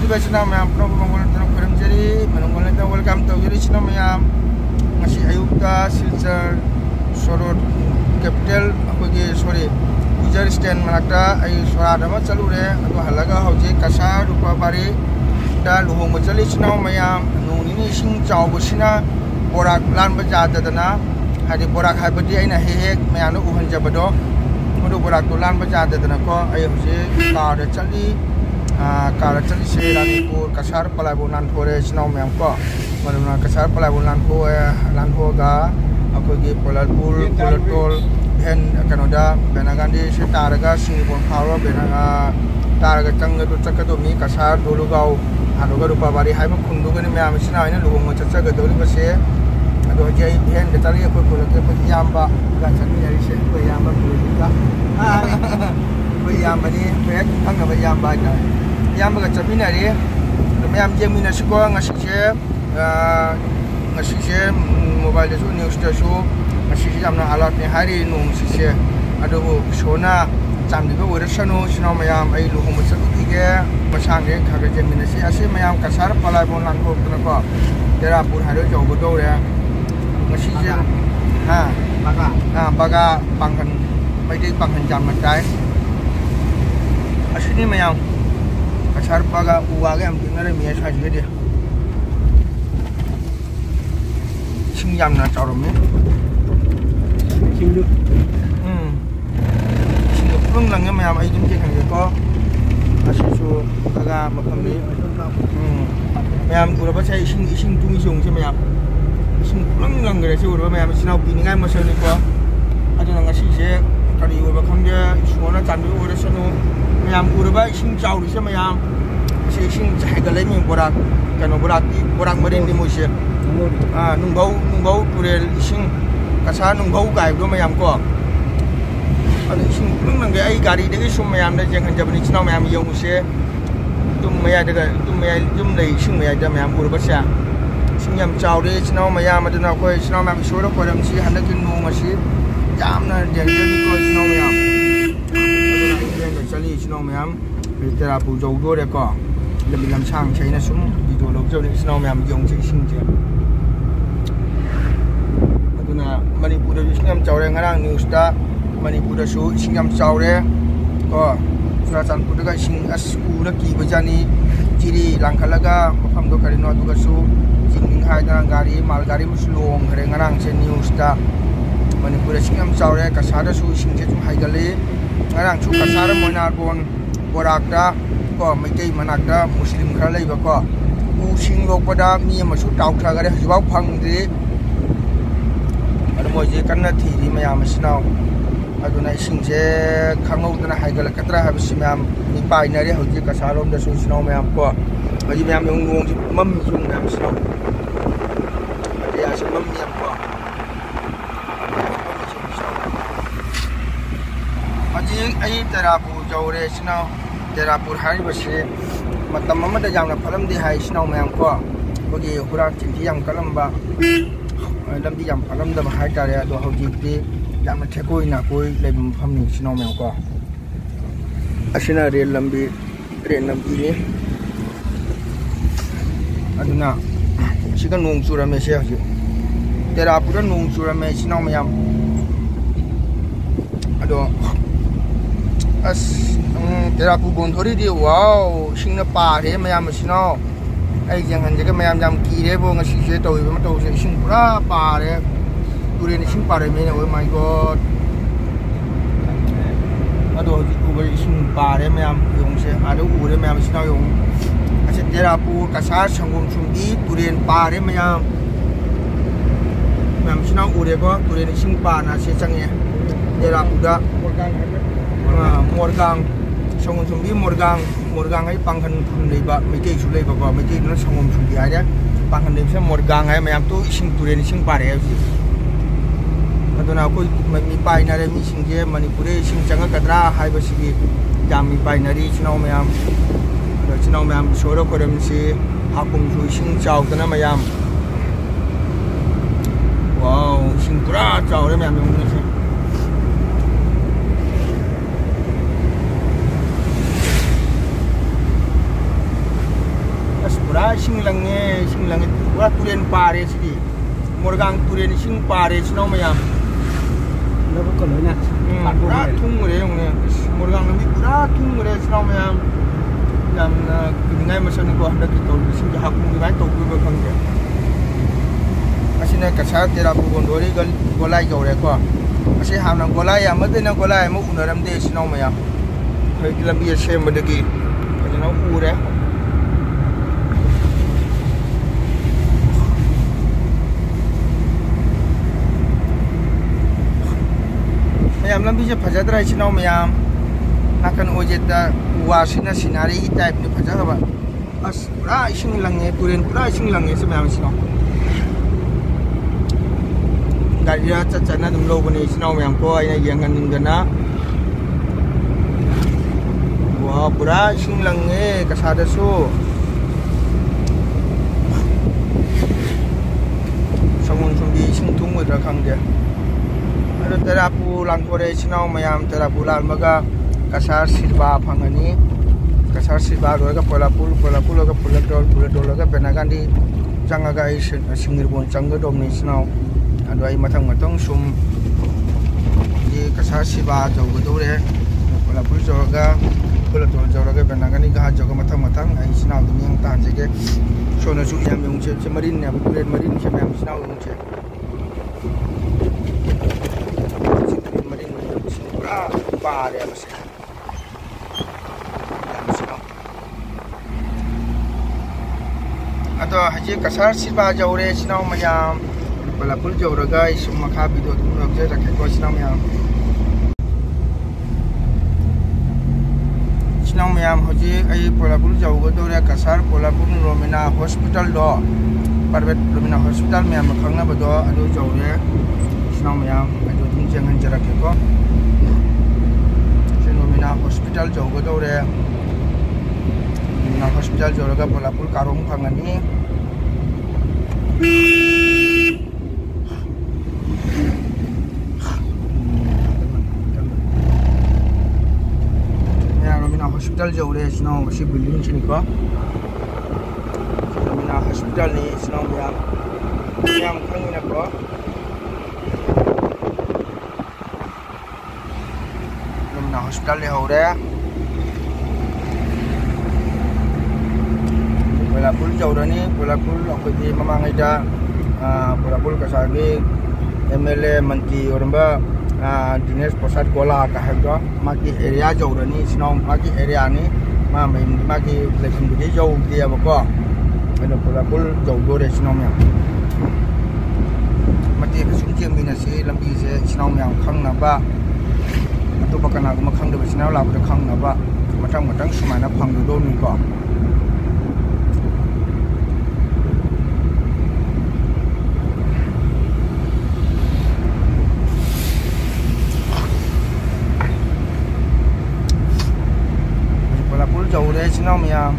ꯍꯧꯒꯠꯂꯤꯕ ꯏꯆꯤꯟ ꯏꯅꯥꯎ ꯃꯌꯥꯝ ꯄꯨꯝꯅꯃꯛ ꯃꯪꯒꯣꯜꯅ ꯈꯨꯔꯨꯝꯖꯔꯤ ꯃꯅꯨꯡꯒꯣꯜꯅ ꯋꯦꯜꯀꯝ ꯇꯧꯖꯔꯤ ꯏꯆꯤꯟ ꯏꯅꯥꯎ ꯃꯌꯥꯝ ꯉꯁꯤ ꯑꯌꯨꯛꯇ ꯁꯤꯜꯆꯔ ꯁꯣꯔꯣꯗ ꯀꯦꯄꯤꯇꯦꯜ ꯑꯩꯈꯣꯏꯒꯤ ꯁꯣꯔꯤ ꯒꯨꯖꯔ ꯁ꯭ꯇꯦꯟ ꯃꯅꯥꯛꯇ ꯑꯩ ꯁꯣꯔꯥꯠ ꯑꯃ ꯆꯠꯂꯨꯔꯦ ꯑꯗꯨ ꯍꯜꯂꯒ ꯍꯧꯖꯤꯛ ꯀꯁꯥꯔ ꯔꯨꯄꯥꯕꯥꯔꯤꯗ ꯂꯨꯍꯣꯡꯕ ꯆꯠꯂꯤ ꯏꯆꯤꯟ ꯏꯅꯥꯎ ꯃꯌꯥꯝ ꯅꯣꯡ ꯅꯤꯅꯤ ꯏꯁꯤꯡ ꯆꯥꯎꯕꯁꯤꯅ ꯕꯣꯔꯥꯛ ꯂꯥꯟꯕ ꯌꯥꯗꯗꯅ ꯍꯥꯏꯗꯤ ꯕꯣꯔꯥꯛ ꯍꯥꯏꯕꯗꯤ ꯑꯩꯅ ꯍꯦꯛ ꯃꯌꯥꯝꯗ ꯎꯍꯟꯖꯕꯗꯣ ꯃꯗꯨ ꯕꯣꯔꯥꯛꯇꯣ ꯂꯥꯟꯕ ꯌꯥꯗꯗꯅꯀꯣ ꯑꯩ ꯍꯧꯖꯤꯛ ꯀꯥꯔꯗ ꯆꯠꯂꯤ ꯀꯥꯔꯗ ꯆꯠꯂꯤꯁꯦ ꯔꯥꯅꯤꯄꯨꯔ ꯀꯁꯥꯔ ꯄꯂꯥꯏꯕꯣ ꯂꯥꯟꯊꯣꯔꯦ ꯏꯆꯤꯟ ꯏꯅꯥꯎ ꯃꯌꯥꯝ ꯀꯣ ꯃꯗꯨꯅ ꯀꯁꯥꯔ ꯄꯂꯥꯏꯕꯣ ꯂꯥꯟꯊꯣꯛꯑꯒ ꯑꯩꯈꯣꯏꯒꯤ ꯄꯣꯂꯥꯔꯄꯨꯔ ꯄꯣꯂꯥꯔꯇꯣꯜ ꯚꯦꯟ ꯀꯩꯅꯣꯗ ꯕꯦꯅꯥꯒꯥꯟꯙꯤꯁꯦ ꯇꯥꯔꯒ ꯁꯤꯡꯕꯣꯟ ꯐꯥꯎꯔꯒ ꯇꯥꯔꯒ ꯆꯠꯀꯗꯧꯕꯅꯤ ꯀꯁꯥꯔ ꯗꯣꯂꯨꯒꯥꯎ ꯑꯗꯨꯒ ꯔꯨꯄꯥꯕꯥꯔꯤ ꯍꯥꯏꯕ ꯈꯨꯟꯗꯨꯒꯅꯤ ꯃꯌꯥꯝ ꯑꯁꯤꯅ ꯑꯩꯅ ꯂꯨꯍꯣꯡꯕ ꯆꯠꯆꯒꯗꯧꯔꯤꯕꯁꯦ ꯑꯗꯣ ꯍꯧꯖꯤꯛ ꯑꯩ ꯚꯦꯟꯗ ꯆꯠꯂꯤ ꯑꯩꯈꯣꯏ ꯈꯨꯜꯂꯛꯀꯤ ꯑꯩꯈꯣꯏ ꯏꯌꯥꯝꯕꯒ ꯆꯠꯃꯤꯟꯅꯔꯤꯁꯦ ꯑꯩꯈꯣꯏ ꯏꯌꯥꯝꯕ ꯄꯨꯔꯤꯒ ꯑꯩꯈꯣꯏ ꯏꯌꯥꯝꯕꯅꯤ ꯑꯩꯈꯣꯏ ꯍꯦꯛ ꯈꯪꯅꯕ ꯏꯌꯥꯝꯕ ꯍꯥꯏꯇꯥꯔꯦ ꯏꯌꯥꯝꯕꯒ ꯆꯠꯃꯤꯟꯅꯔꯤ ꯑꯗꯣ ꯃꯌꯥꯝ ꯌꯦꯡꯃꯤꯟꯅꯁꯤꯀꯣ ꯉꯁꯤꯁꯦ ꯃꯣꯕꯥꯏꯜꯗꯁꯨ ꯅ꯭ꯌꯨꯁꯇꯁꯨ ꯉꯁꯤꯁꯦ ꯌꯥꯝꯅ ꯑꯂꯥꯔꯠꯅꯦ ꯍꯥꯏꯔꯤ ꯅꯣꯡꯁꯤꯁꯦ ꯑꯗꯨꯕꯨ ꯏꯁꯣꯔꯅ ꯆꯥꯟꯕꯤꯕ ꯑꯣꯏꯔꯁꯅꯨ ꯏꯆꯤꯟ ꯏꯅꯥꯎ ꯃꯌꯥꯝ ꯑꯩ ꯂꯨꯍꯣꯡꯕ ꯆꯠꯂꯨꯈꯤꯒꯦ ꯃꯁꯥꯡꯁꯦ ꯈꯔ ꯈꯔ ꯌꯦꯡꯃꯤꯟꯅꯁꯤ ꯑꯁꯤ ꯃꯌꯥꯝ ꯀꯁꯥꯔ ꯄꯂꯥꯏꯕꯣ ꯂꯥꯟꯊꯣꯛꯇꯅꯀꯣ ꯇꯦꯔꯥꯄꯨꯔ ꯍꯥꯏꯔ ꯌꯧꯒꯗꯧꯔꯦ ꯉꯁꯤꯁꯦ ꯕꯒꯥ ꯄꯥꯡꯒꯟ ꯃꯩꯇꯩ ꯄꯥꯡꯒꯟ ꯌꯥꯝꯅ ꯇꯥꯏ ꯑꯁꯤꯅꯤ ꯃꯌꯥꯝ ꯀꯁꯥꯔ ꯕꯒꯥ ꯎ ꯋꯥꯒ ꯌꯥꯝ ꯇꯤꯡꯅꯔꯝꯃꯤ ꯁ꯭ꯋꯥꯏꯁꯤꯒꯗꯤ 이층 양나 자르면 이층도 이층도 푸릉랑에 마야 아이 좀 제강게 거 아시죠 가가 막함이 마야 우러바 차 이층 둥이 종세 마야 이층 푸릉랑 그래서 우러바 마야 지나고 비닝가 마셔니 거 아주 나가 시제 가리 우러바 감게 수원나 잔도 오래서노 마야 우러바 이층 자우리세 마야 이층 자이가 레미 보라 그노 보라 머리니 모시 nungbau turel ising kasa nungbau gai do mayam ko adu ising nung nang ai gari de sum mayam da jeng hanjabni chinau mayam yong se tum maya daga tum maya jum dai ising maya da mayam ur ba sha sing yam chaw de chinau mayam aduna ko chinau mayam soro ko ram si handa kin nu ma si yamna jeng jeng ko chinau mayam aduna chali chinau mayam tera pu jau do de ko lam sang chaina sum di do lo jau ni chinau mayam yong se ising je Manipur isingam chawre ngarang news ta Manipur su isingam chawre ko Churachandpur ga ising asura ki bajani jiri langkhalaga mafam do karino duga su jingning haida gari mal gari muslong khare ngarang che news ta Manipur isingam chawre kasara su ising che jum haigale ngarang chu kasara moinarbon borakta ko maitai manakta muslim khara leiba ko u sing lokpada mi amasu tawthra gare hajibau phangdri मोजे कन्ना थीरी मयाम सिनाव अदुना इसिंजे खांगौदना हाइगलकत्रा हाबसि मयाम नि पाइनारे हौजि कसालोम दसु सिनाव मयाम को हजि मयाम नोंगि मम जुम मयाम सिनाव अदि आसे मम मयाम को हजि अई तेरापुर जौरे सिनाव तेरापुर हाइबसि मतम अमदा यामना फलमदि हाइ सिनाव मयाम को बगि हुरा चिंथि याम कलमबा lamdi yam palam da hai tare ado hojikti yam thekoi na koi lebum phamni sino me ko asina rail lambi train lambi ni aduna siga nong chura me se hoji tera pura nong chura me sino me yam ado as tera pu bon thori di wow singna pa re me yam sino ai jang han jaga mayam jam ki re bo ngasi se to ma to se sing pura pa re turi ni sing pa re me oh my god ado ji ku ba sing pa re mayam yong se ado u re mayam sina yong ase terapur kasar sangum sumbi turen pa re mayam sina u re ko turi ni sing pa na se chang ye terapur da morgang sangum sumbi morgang ai pangkan leiba meke su leiba ba meke na sangom su dia ya pangkan leiba morgang ai mayam tu ising turen ising pare ji aduna ko mi pai na re mi sing je manipure sing changa kadra hai ba sigi jam mi pai na ri chinau mayam soro koram si hapung su sing chau kana mayam wow sing pura chau re mayam yong ni se pura turen pare sidi morgang turen sing pare sino mayam Lalu kalau nak pura tung re yung ne morgang nami pura tung re sino mayam yam na kuningai masan ko handa ki tol sing ha ku ngai to ku ba khang ke asina kasar tera bu gondori golai jore ko asi ham na golai ya mate na golai mu unaram de sino mayam kai kilabi sem badagi kana u re mayam lambi je phajadra sino mayam nakan ojeta wasina sinari type ni phajara ba as pura ising lange turen pura ising lange se mayam sino garia chachana dum lo bani sino mayam ko aina yangan ningana wa pura ising lange kasada su samun sumbi ising tung udra khang dia ada terapu langkore sino mayam terapu lan maga kasar silba phangani kasar silba roga polapul roga pulatol roga benagandi jangaga singirbon changga domni sino ado ai matang sum di kasar silba jogo dore polapul joga pulatol joga benagandi ga joga matang ai sino dum yang tan jege sono su yang mungche marin ya bulet marin che mem sino mungche marin pa de mas atau haji kasar silba jaure sinau mayam balapul jauraga isum makha bido dum je rakhe ko sinau mayam haji ai balapul jauga dore kasar balapul romina hospital do parvet romina hospital mayam khangna bodo adu jaure sinau mayam adu dum jangan jarakhe ko romina hospital jauga dore na hospital joraga bolapul karung phangani ya romina hospital jore sino si building chini ko romina hospital ni sino yang khangina ko romina hospital le hore Polapul jaurani polapul aku di mamang ida polapul kasagi MLA Menteri oramba Dinesh Prasad Gola kahega maki area jaurani sinong maki area ni maki lekin budi jauh dia bako eno polapul jauh dore sinong yang mati kesungcing minasi lambi se sinong yang khang naba atau bakana guma khang de sinong labu de khang naba matang sumana phang do ni ko jauh dari sini mayam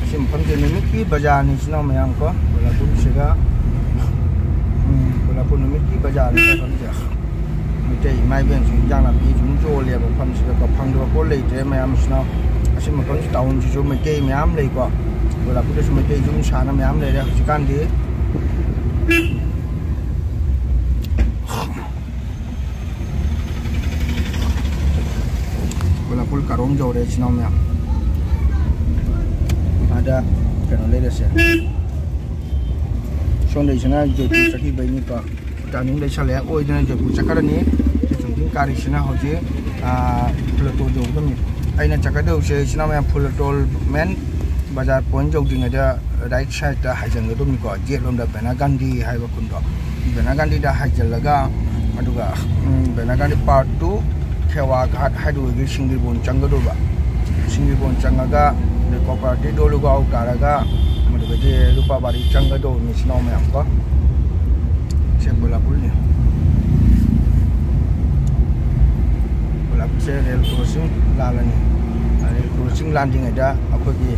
simpan jenis bazaar ni sini mayam ko balapul sega balapul ni bazaar ni kerja mitai mai ben jangan pi jual ya bukan sega ko pangdo ko le je mayam sini asim bukan tahun jual mitai mayam le ko balapul tu mitai jum sana mayam le dah sekarang di Polapul karong jauh dari sini ada kenal leda sih. Soalnya di sana jauh sakit bayi ka. Tanjung dari sana oh di sana jauh cakar ni. Jauh kari sana hoji pulatol jauh tu ni. Aina cakar tu sih sini pulatol men bazar point jauh di ada right side dah hajan tu ni ka. Jet lom dah Benagandi hai bakun dah. Benagandi dah hajan laga. Aduga Benagandi part 2 Kewa ghat hadu gi singirbon changa do ba singirbon changa ga de property do lu ga utaraga madu ge rupa bari changa do ni sino me amko se bolapul ni bolapul se rail crossing lalani rail crossing landing ada aku gi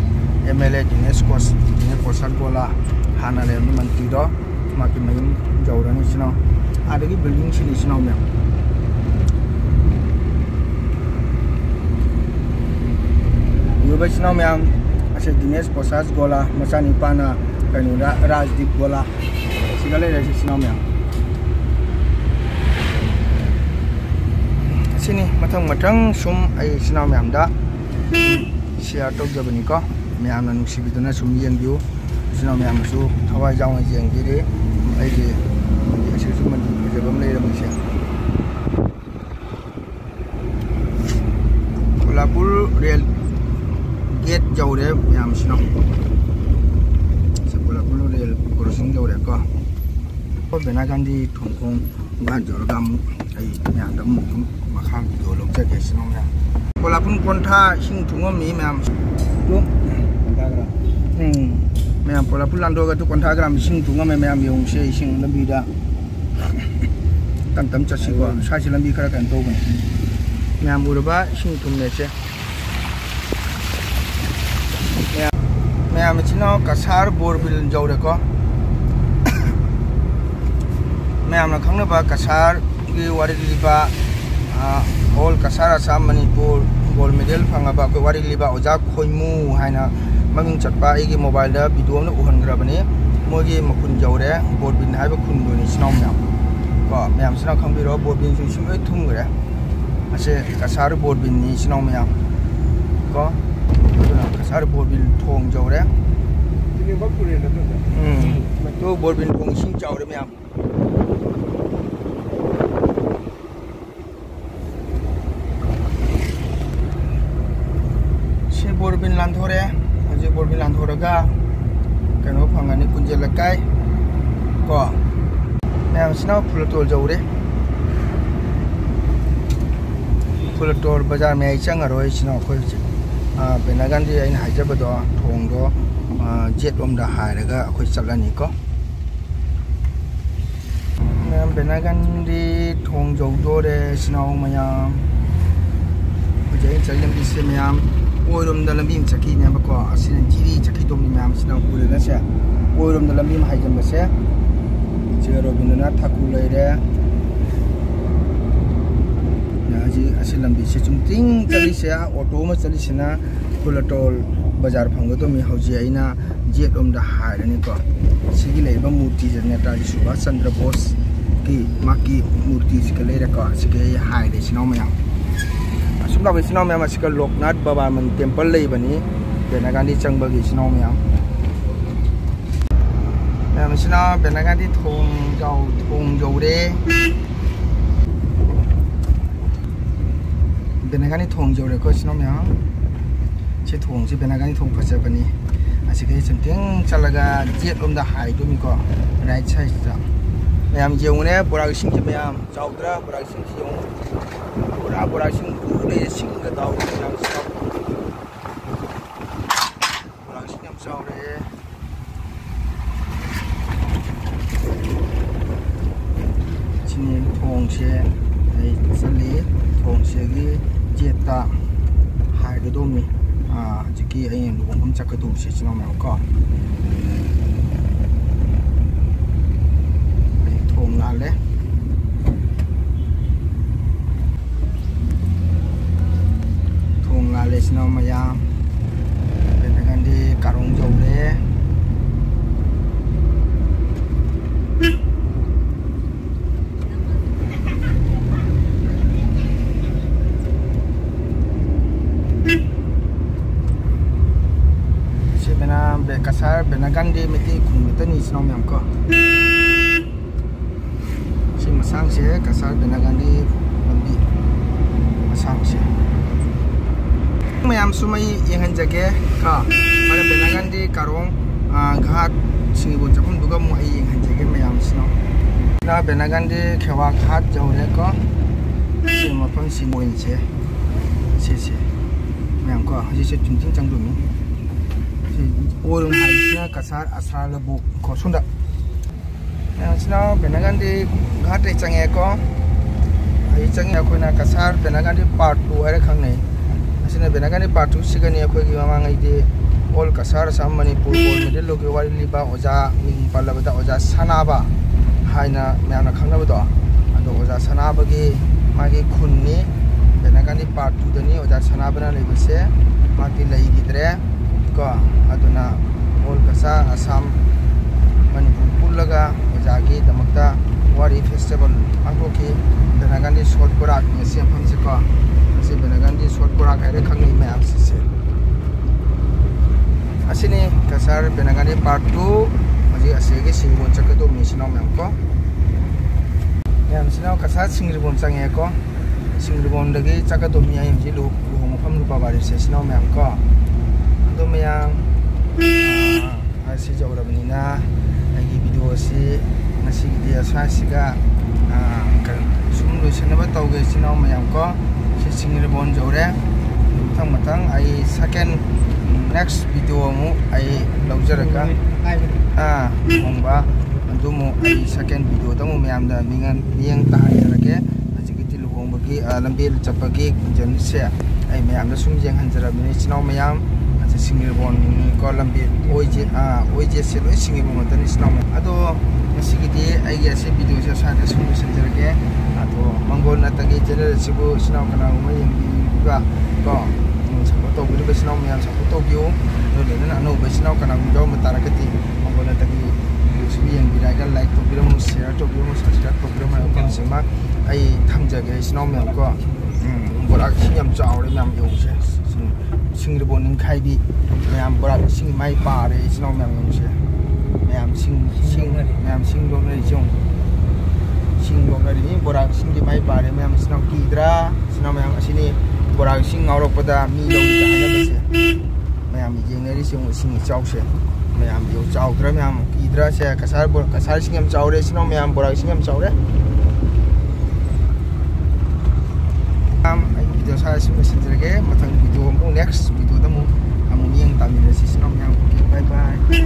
MLA Dinesh Prasad Gola hana le menteri do makin makin jauh ni sino ada gi building sini sino me ꯎꯔꯕ ꯏꯆꯤꯟ ꯏꯅꯥꯎ ꯃꯌꯥꯝ ꯑꯁꯤ ꯗꯤꯅꯦꯁ ꯄꯣꯁꯥꯁ ꯒꯣꯂꯥ ꯃꯆꯥꯅꯤꯄꯥꯅ ꯀꯩꯅꯣꯗ ꯔꯥꯖꯗꯤꯞ ꯒꯣꯂꯥ ꯁꯤꯒ ꯂꯩꯔꯤꯁꯤ ꯏꯆꯤꯟ ꯏꯅꯥꯎ ꯃꯌꯥꯝ ꯑꯁꯤꯅꯤ ꯃꯊꯪ ꯁꯨꯝ ꯑꯩ ꯏꯆꯤꯟ ꯏꯅꯥꯎ ꯃꯌꯥꯝꯗ ꯁꯤꯌꯥꯔ ꯇꯧꯖꯕꯅꯤꯀꯣ ꯃꯌꯥꯝꯅ ꯅꯨꯡꯁꯤꯕꯤꯗꯨꯅ ꯁꯨꯝ ꯌꯦꯡꯕꯤꯌꯨ ꯏꯆꯤꯟ ꯏꯅꯥꯎ ꯃꯌꯥꯝꯅꯁꯨ ꯊꯋꯥꯏ ꯌꯥꯎꯅ ꯌꯦꯡꯕꯤꯔꯤ ꯑꯩꯒꯤ ꯑꯁꯤꯁꯨ ꯃꯟꯗꯤ ꯐꯖꯕ ꯑꯃ ꯂꯩꯔꯝꯃꯤꯁꯦ कोल्हापुर रेल गेट जौरे मैम कोल्हापुर रेल क्रॉसिंग जौरे को बेना गांधी थोंखों गान जौरगा मैम मखा वीडियो लौजगे कोल्हापुर कोंठा इसिंग थुंगो मी मैम मैम कोल्हापुर लांदोगा तो कोंठा ग्राम इसिंग थुंगो मैम योंसे इसिंग लंबीदा तम चसीको सासे लंबी खरा कन तोगन मैम उरबा इसिंग थुंगनेसे मैम इचिनो कसार बोरबिल जौरेको मैम ना खंगनबा कसार की वारी लिबा ऑल कसार आसाम मणिपुर गोल्ड मेडल फंगाबा को वारी लिबा ओजा खोइमु हाइना ममिंग चटपा एगी मोबाइल दा वीडियो न उहनग्रबनी मोगी मखुन जौरे बोरबिल हाइबा खुनदुनि सिनाव मैम को मैम सिना खंबिरो बोरबिल सु सिमै थुमग्रे असे कसार बोरबिल नि सिनाव मैम को कसार बोरबिल थोंग जौरे तो बोरबिल थोंग सिंग जौरे मैम से बोरबिल लांथोरे जे बोरबिल लांथोरगा कनो फंगानि कुंजेल लकाय को मैम सिना फुलटोल जौरे फुलटोल बाजार में चंगरोय सिना खोय बेना गांधी अइना हाइजबदो थोंदो जेट लोमदा हायरगा अखोय चलनी को मैम बेना गांधी थोंग जौदोरे सिनाव मयाम जे चलम बिसे मैम ओइरोमदा लंबी चकी ने बको असिन जीरी चकी दोमनी मैम सिनाव पुरेगा से ओइरोमदा लंबी हाइजमबसे जे रविन्द्रनाथ ठाकुर लेरे असी लंबी से चुमतिंग चली से ऑटो में चली से ना फुलटोल बाजार फंगदो मी हौजी आइना जेट ओमदा हायरनी को सिगी लेबा मूर्ति जे नेताजी सुभाष चंद्र बोस की माकी मूर्ति सिके लेरे को सिके हायरे सिनाव मयाम असुमला बे सिनाव मयाम सिके लोकनाथ बाबा मन टेंपल लेबनी बेना गांधी चंगबगी सिनाव मयाम मैम सिना बेना गांधी थोंग जौरे बेनागानी थोंग जौरे को सिनो मैम से थोंग से बेनागानी थोंग फजबनी असिके चंथिंग चलगा जेट लोमदा हाइदोमी को राइट साइड दा मैम जेउने बोराग सिंग के मैम जाउद्रा बोराग सिंग सियो बोराग सिंग उले सिंग का दाउ मैम सिनो बोराग सिंग हम जाउरे चिनी थोंग से चली थोंग से गी जेता हाइगदोमी जिकी अई लुगोम चकदो से चिनो मैम को थोंग लाले सिनो मैम बेनागांधी कारोंग जौरे कसार बेना गांधी मिति खुनमितनी सिनाव मैम को से मसांग से कसार बेना गांधी लंबी मसांग से मैम सुमई यहन जगे का माने बेना गांधी कारोंग घाट सिंगबुन जखम दुगा मु आई यहन जगे मैम सिनाव ना बेना गांधी खेवा घाट जौरे को से मफम सिंगोइन से मैम को हजी से चुंचिंग चंगदुमी ओरम हाइसिना कसार असराल बु खोसुंदा सिना बेना गांधी घाट चंगे को आई चंगे अखोना कसार बेना गांधी पार्ट 2 है खंगनै असिना बेना गांधी पार्ट 2 सिगनी अखोगी मामांगै दे ऑल कसार असम मणिपुर गोल्ड मेडल लोगे वारी लिबा ओजा मिंग पालबदा ओजा सनाबा हाइना मैमना खंगनबदो अदो ओजा सनाबगी मागी खुन्नी बेना गांधी पार्ट 2 दनी ओजा सनाबना लेबसे मागी लैगिद्रे loire ko aduna all kasa Assam Manipur pullaga ojagi damakta wari festival angkoki Benagandi short korak ngasi ampam se ko asi Benagandi short korak aire khangni mayam se asini kasar Benagandi part 2 maji asege singbon chakado misino mayam ko yam sino kasar singribon change ko singribon dagi chakado mi ayam ji lu mufam lupa bari se sino mayam ko ando mayam asi jawra benina agi video si nasi dia sasiga kan sumlu senaba tauge sino mayam ko si singribon jawre matang ai second next video mu ai laujaraka mongba andumu ai second video tamu mayam da mingan yang taharake ajiki luhong bagi lambil chapagi jan se ai mayam da sungjeng hanjara bini sino mayam aja singribon ko lambil oje se lo singribon tan sino ado masigiti ai ya se video se sa da sunu sanjarake ado mangol na tagi channel sibu sino kana umai yang juga ko to guri besino mayam sa to view do le na no besino kana video matarakati mangol na tagi subi yang biraga like to biro mu share to biro mu subscribe to biro ma kon sema ai thamjage sino mayam ko borak singam chawre mayam yo se singribon ning khai bi mayam borak sing mai pare sino mayam yo se mayam sing lo nei jong sing lo ngari ni borak sing di mai pare mayam sino kidra sino mayam asini borak sing ngawrok pada mi lo ka haya bese mayam jeng nei sing chaw se mayam yo chaw dra mayam kidra se kasar singam chawre sino mayam borak singam chawre ai video sa sing senjage matang video mu next video tamu amu yang tamin sino mayam bye bye